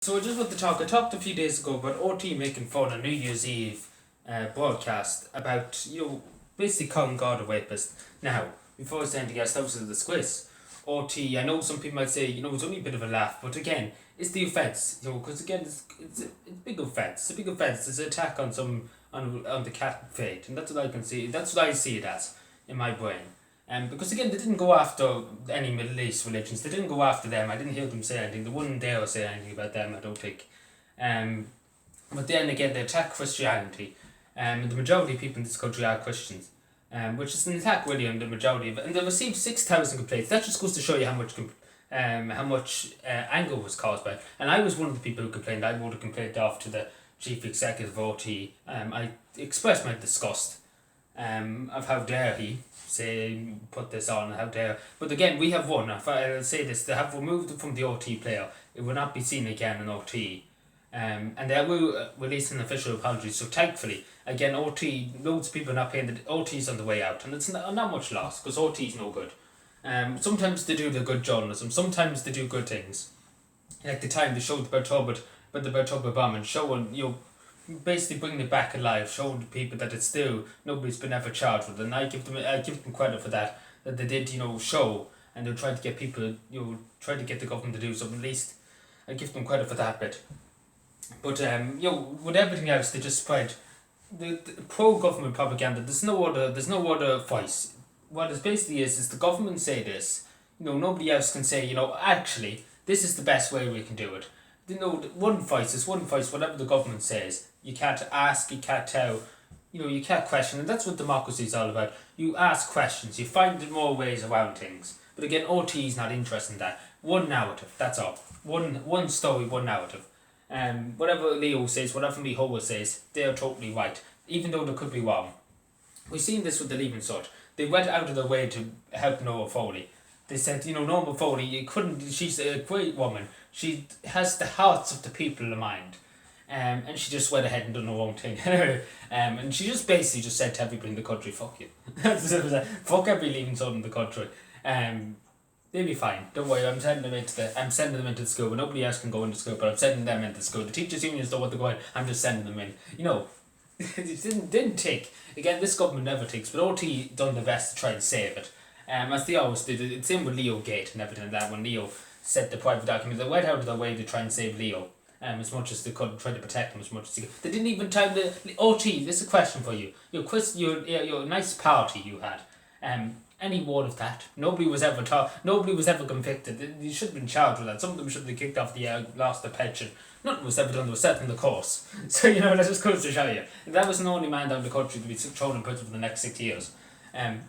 So I just want to talk. I talked a few days ago about OT making fun of New Year's Eve broadcast about basically calling God a rapist. Now, before I say anything else, that was a disgrace. OT. I know some people might say it's only a bit of a laugh, but again, it's the offence. Because again, it's a big offence. It's a big offence. It's an attack on on the Catholic faith, and that's what I can see. That's what I see it as in my brain. Because again, they didn't go after any Middle East religions. They didn't go after them. I didn't hear them say anything. They wouldn't dare say anything about them, I don't think. Um, but then again, they attack Christianity. The majority of people in this country are Christians. Which is an attack really on the majority of it. And they received 6,000 complaints. That just goes to show you how much anger was caused by it. And I was one of the people who complained. I wrote a complaint off to the chief executive of OT. I expressed my disgust of how dare he say put this on, how dare. But again, we have won. If I'll say this, they have removed it from the OT player. It will not be seen again in OT. And they will release an official apology. So thankfully, again, OT, loads of people are not paying. The OT's on the way out, and it's not much loss because OT's no good. Sometimes they do the good journalism. Sometimes they do good things. Like the time they showed the Bertoba bombing, showing basically bringing it back alive, showing people that it's still nobody's been ever charged with it. And I give them credit for that they did show, and they're trying to get people trying to get the government to do something. At least I give them credit for that bit. But with everything else, they just spread the pro government propaganda. There's no other voice. What it basically is the government say this. Nobody else can say actually this is the best way we can do it. One voice is one voice. Whatever the government says, you can't ask, you can't tell, you can't question, and that's what democracy is all about. You ask questions, you find more ways around things. But again, OT is not interested in that. One narrative, that's all. One story, one narrative. Whatever Leo says, whatever Mihowa says, they're totally right, even though they could be wrong. We've seen this with the Leaving Cert. They went out of their way to help Noah Foley. They said, Norma Foley, she's a great woman. She has the hearts of the people in mind. And she just went ahead and done her own thing. And she just basically just said to everybody in the country, fuck you. Fuck every Leaving Cert in the country. They'll be fine. Don't worry, I'm sending them into the school, but nobody else can go into school, but I'm sending them into school. The teachers' unions don't want to go in, I'm just sending them in. It didn't take. Again, this government never takes, but OT done the best to try and save it. As they always did. It's in with Leo Gate and everything like that. When Leo said the private document, they went out of their way to try and save Leo. As much as they could, try to protect him as much as they could. They didn't even time the OT. This is a question for you. Your nice party you had. Any word of that? Nobody was ever convicted. You should have been charged with that. Some of them should have been kicked off the lost their pension. Nothing was ever done. They were set in the course. So that just goes to show you. That was the only man down the country to be thrown in prison for the next 6 years.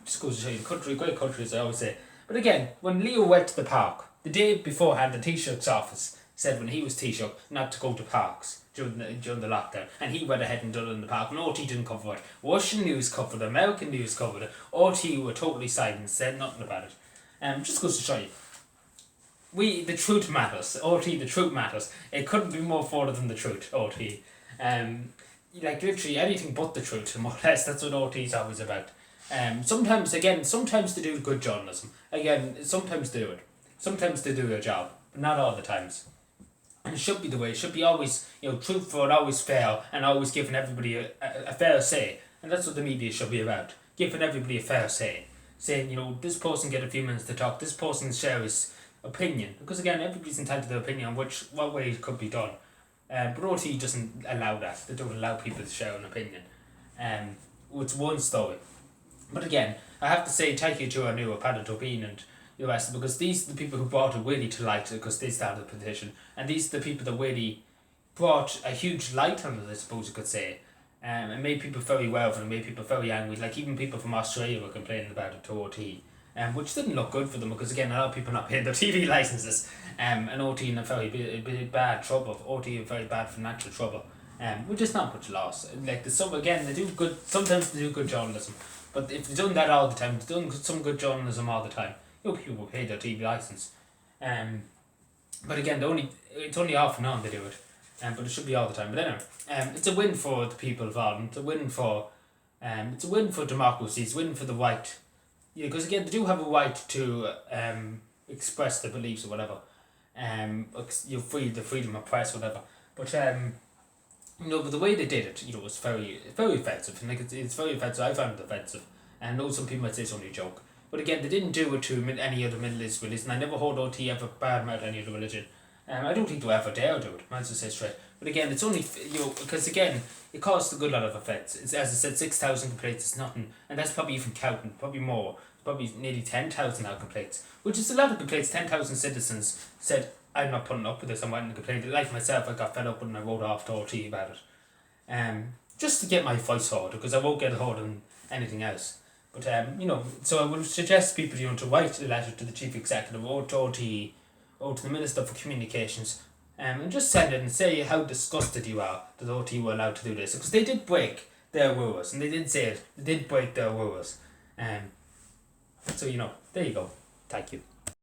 Just goes to show you the country, great country as I always say. But again, when Leo went to the park, the day beforehand, the Taoiseach's office said when he was Taoiseach not to go to parks during the lockdown, and he went ahead and done it in the park, and OT didn't cover it. Russian news covered it, American news covered it, OT were totally silent, said nothing about it. Just goes to show you. The truth matters. OT, the truth matters. It couldn't be more further than the truth, OT. Literally anything but the truth, more or less. That's what OT is always about. Sometimes they do good journalism. Again, sometimes they do it. Sometimes they do their job, but not all the times. And it should be the way. It should be always, truthful and always fair, and always giving everybody a fair say. And that's what the media should be about. Giving everybody a fair say. Saying, this person get a few minutes to talk, this person share his opinion. Because again, everybody's entitled to their opinion on what way it could be done. But OT doesn't allow that. They don't allow people to share an opinion. It's one story. But again, I have to say thank you to our new Paddy Tobin and the rest, because these are the people who brought it really to light, because they started the petition, and these are the people that really brought a huge light on it, I suppose you could say, and made people very well and made people very angry. Like even people from Australia were complaining about it to OT, which didn't look good for them, because again, a lot of people not paying their TV licenses, and OT in a very bad trouble. OT in very bad financial trouble, which is not much loss. Like they do good. Sometimes they do good journalism, but if they've done that all the time, they've done some good journalism all the time, people will pay their TV license. But again, it's only off and on they do it. But it should be all the time. But anyway, it's a win for the people involved. It's a win for democracy. It's a win for the right. Because again, they do have a right to express their beliefs or whatever. you free the freedom of press, whatever. But but the way they did it, was very offensive. And like it's very offensive. I found it offensive. And I know some people might say it's only a joke. But again, they didn't do it to any other Middle East religion. I never heard OT ever badmouth any other religion. I don't think they'll ever dare do it. Might as well say straight. But again, it's only because again it caused a good lot of offence. It's, as I said, 6,000 complaints is nothing, and that's probably even counting, probably more. Probably nearly 10,000 now complaints, which is a lot of complaints. 10,000 citizens said, "I'm not putting up with this. I'm wanting to complain." Like myself, I got fed up when I wrote off to RT about it. Just to get my voice heard, because I won't get heard on anything else. But so I would suggest people to write a letter to the chief executive or to RT or to the Minister for Communications, and just send it and say how disgusted you are that OT were allowed to do this, because they did break their rules, and they did say it. They did break their rules. So there you go. Thank you.